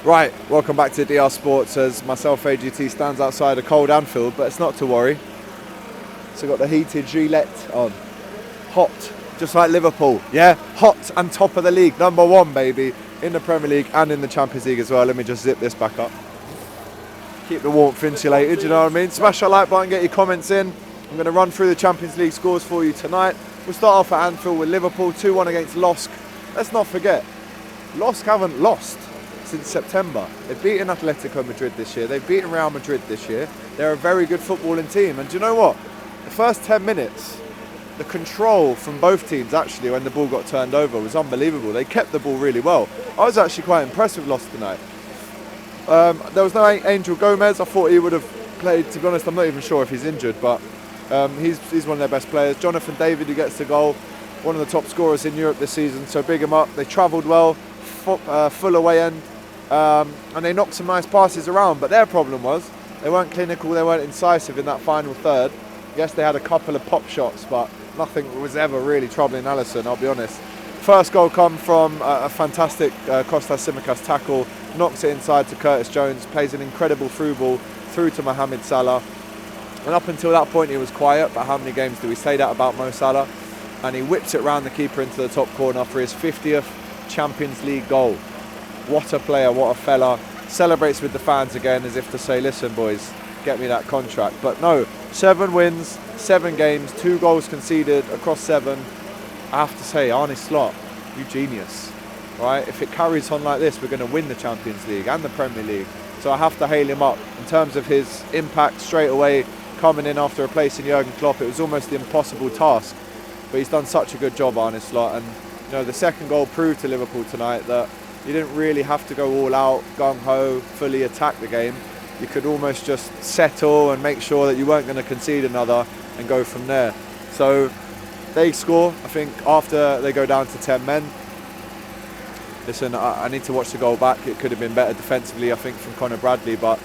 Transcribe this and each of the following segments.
Right, welcome back to DR Sports as myself, AGT, stands outside a cold Anfield, but it's not to worry. So got the heated Gillette on. Hot, just like Liverpool. Yeah, hot and top of the league. Number one, baby, in the Premier League and in the Champions League as well. Let me just zip this back up. Keep the warmth insulated, you know what I mean? Smash that like button, get your comments in. I'm going to run through the Champions League scores for you tonight. We'll start off at Anfield with Liverpool, 2-1 against LOSC. Let's not forget, LOSC haven't lost since September. They've beaten Atletico Madrid this year. They've beaten Real Madrid this year. They're a very good footballing team. And do you know what? The first 10 minutes, the control from both teams actually when the ball got turned over was unbelievable. They kept the ball really well. I was actually quite impressed with LOSC tonight. There was no Angel Gomez. I thought he would have played. To be honest, I'm not even sure if he's injured, but he's one of their best players. Jonathan David, who gets the goal, one of the top scorers in Europe this season, so big him up. They travelled well, full away end, and they knocked some nice passes around, but their problem was they weren't clinical, they weren't incisive in that final third. Yes, they had a couple of pop shots, but nothing was ever really troubling Alisson, I'll be honest. First goal come from a fantastic Kostas Tsimikas tackle, knocks it inside to Curtis Jones, plays an incredible through ball through to Mohamed Salah. And up until that point he was quiet, but how many games do we say that about Mo Salah? And he whips it round the keeper into the top corner for his 50th Champions League goal. What a player, what a fella. Celebrates with the fans again as if to say, listen boys, get me that contract. But no, 7 wins, 7 games, 2 goals conceded across 7. I have to say, Arne Slot, you genius, right? If it carries on like this, we're going to win the Champions League and the Premier League. So I have to hail him up in terms of his impact straight away, coming in after replacing Jurgen Klopp. It was almost the impossible task, but he's done such a good job, Arne Slot. And you know, the second goal proved to Liverpool tonight that you didn't really have to go all out, gung-ho, fully attack the game. You could almost just settle and make sure that you weren't going to concede another and go from there. So they score, I think, after they go down to 10 men. Listen, I need to watch the goal back. It could have been better defensively, I think, from Conor Bradley, but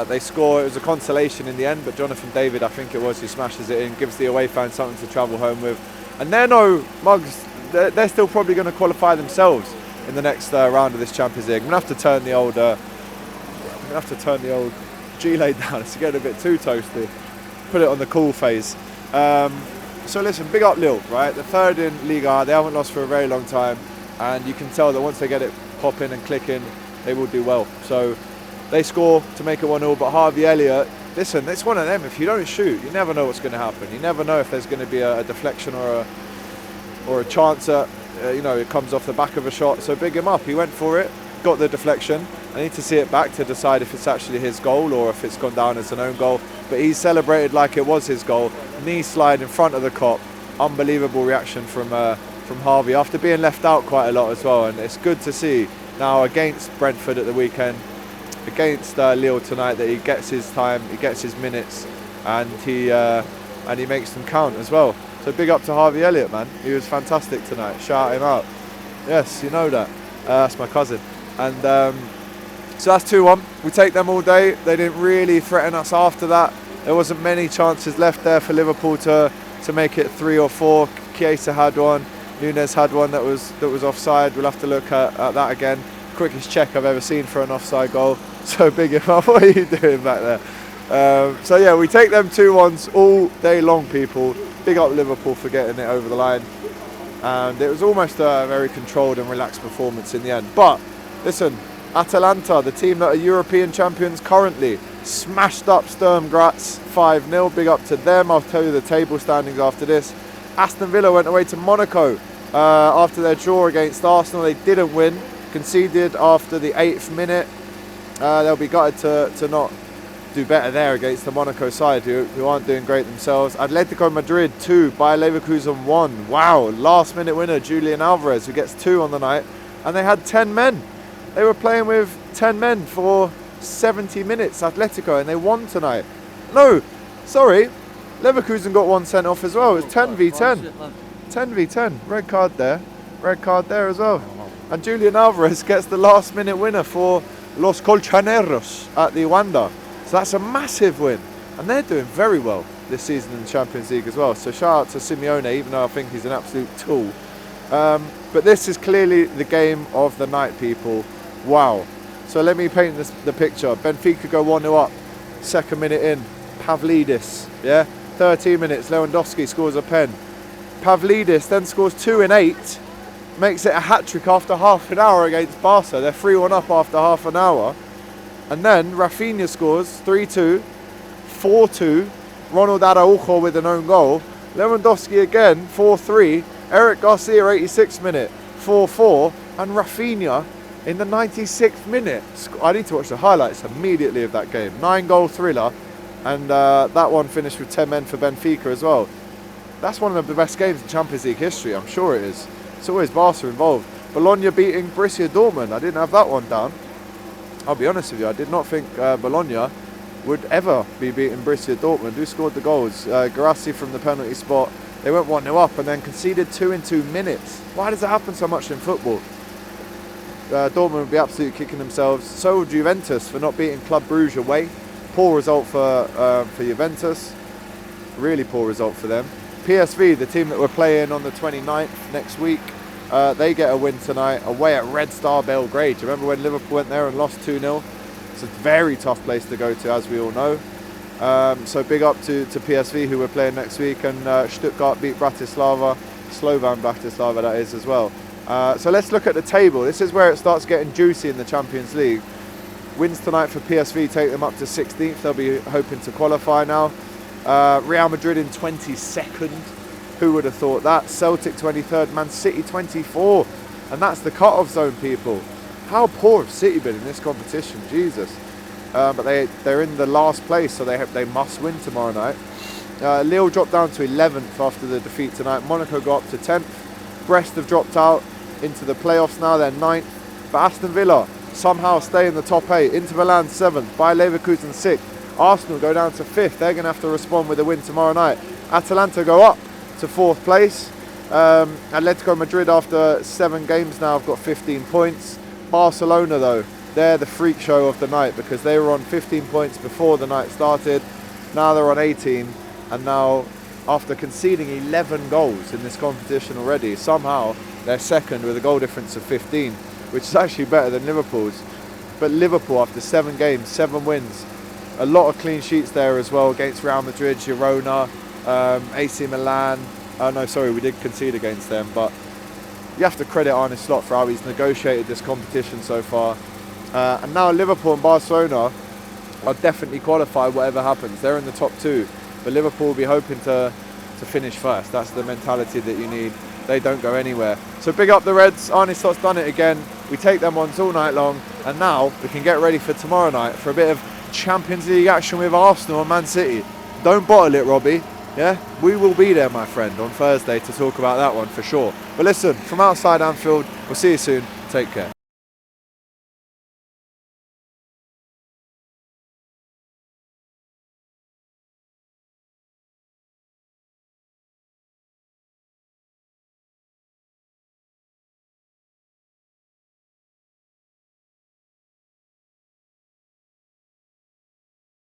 they score. It was a consolation in the end, but Jonathan David, I think it was, who smashes it in, gives the away fans something to travel home with. And they're no mugs. They're still probably going to qualify themselves in the next round of this Champions League. I'm going to have to turn the old G-Lade down. It's getting a bit too toasty. Put it on the cool phase. So listen, big up Lille, right? The third in Liga. They haven't lost for a very long time, and you can tell that once they get it popping and clicking, they will do well. So they score to make it 1-0, but Harvey Elliott, listen, it's one of them. If you don't shoot, you never know what's going to happen. You never know if there's going to be a deflection or a chance that it comes off the back of a shot. So big him up. He went for it, got the deflection. I need to see it back to decide if it's actually his goal or if it's gone down as an own goal. But he celebrated like it was his goal. Knee slide in front of the cop. Unbelievable reaction from Harvey after being left out quite a lot as well. And it's good to see now against Brentford at the weekend, against Lille tonight, that he gets his time, he gets his minutes, and he makes them count as well. So big up to Harvey Elliott, man. He was fantastic tonight. Shout him out. Yes, you know that. That's my cousin. And so that's 2-1. We take them all day. They didn't really threaten us after that. There wasn't many chances left there for Liverpool to make it 3 or 4. Chiesa had one. Nunes had one that was offside. We'll have to look at that again. Quickest check I've ever seen for an offside goal. So big him up. What are you doing back there? So yeah, we take them 2-1s all day long, people. Big up Liverpool for getting it over the line. And it was almost a very controlled and relaxed performance in the end. But listen, Atalanta, the team that are European champions currently, smashed up Sturm Graz 5-0. Big up to them. I'll tell you the table standings after this. Aston Villa went away to Monaco after their draw against Arsenal. They didn't win, conceded after the 8th minute. They'll be gutted to not do better there against the Monaco side who aren't doing great themselves. Atletico Madrid 2, Bayer Leverkusen 1. Wow, last minute winner Julian Alvarez, who gets 2 on the night. And they had 10 men. They were playing with 10 men for 70 minutes, Atletico, and they won tonight. No, sorry, Leverkusen got 1 sent off as well. It was 10 v 10. 10 v 10. Red card there as well. And Julian Alvarez gets the last minute winner for Los Colchoneros at the Wanda. So that's a massive win. And they're doing very well this season in the Champions League as well. So shout out to Simeone, even though I think he's an absolute tool. But this is clearly the game of the night, people. Wow. So let me paint the picture. Benfica go 1-0 up, second minute in, Pavlidis, yeah? 13 minutes, Lewandowski scores a pen. Pavlidis then scores 2 in 8, makes it a hat-trick after half an hour against Barca. They're 3-1 up after half an hour. And then Rafinha scores 3-2, 4-2, Ronald Araujo with an own goal. Lewandowski again, 4-3, Eric Garcia 86th minute, 4-4, and Rafinha in the 96th minute. I need to watch the highlights immediately of that game. 9-goal thriller, and that one finished with 10 men for Benfica as well. That's one of the best games in Champions League history, I'm sure it is. It's always Barca involved. Bologna beating Borussia Dortmund. I didn't have that one down. I'll be honest with you, I did not think Bologna would ever be beating Borussia Dortmund. Who scored the goals? Guirassy from the penalty spot. They went 1-0 up and then conceded 2 in 2 minutes. Why does it happen so much in football? Dortmund would be absolutely kicking themselves. So would Juventus for not beating Club Brugge away. Poor result for Juventus. Really poor result for them. PSV, the team that we're playing on the 29th next week, they get a win tonight away at Red Star Belgrade. Do you remember when Liverpool went there and lost 2-0? It's a very tough place to go to, as we all know. So big up to PSV, who we're playing next week, and Stuttgart beat Bratislava, Slovan Bratislava that is as well. So let's look at the table. This is where it starts getting juicy in the Champions League. Wins tonight for PSV take them up to 16th. They'll be hoping to qualify now. Real Madrid in 22nd. Who would have thought that? Celtic 23rd, Man City 24th. And that's the cut-off zone, people. How poor have City been in this competition? Jesus. But they're in the last place, so they must win tomorrow night. Lille dropped down to 11th after the defeat tonight. Monaco got up to 10th. Brest have dropped out into the playoffs now. They're 9th. But Aston Villa somehow stay in the top 8. Inter Milan 7th. Bayer Leverkusen 6th. Arsenal go down to 5th. They're going to have to respond with a win tomorrow night. Atalanta go up to 4th place. Atletico Madrid, after 7 games now, have got 15 points. Barcelona, though, they're the freak show of the night because they were on 15 points before the night started. Now they're on 18, and now after conceding 11 goals in this competition already, somehow they're second with a goal difference of 15, which is actually better than Liverpool's. But Liverpool, after 7 games, 7 wins, a lot of clean sheets there as well against Real Madrid, Girona, AC Milan. No, sorry, we did concede against them, but you have to credit Arne Slot for how he's negotiated this competition so far. And now Liverpool and Barcelona are definitely qualified whatever happens. They're in the top 2, but Liverpool will be hoping to finish first. That's the mentality that you need. They don't go anywhere. So big up the Reds. Arne Slot's done it again. We take them ones all night long, and now we can get ready for tomorrow night for a bit of Champions League action with Arsenal and Man City. Don't bottle it, Robbie. Yeah, we will be there, my friend, on Thursday to talk about that one for sure. But listen, from outside Anfield, we'll see you soon. Take care.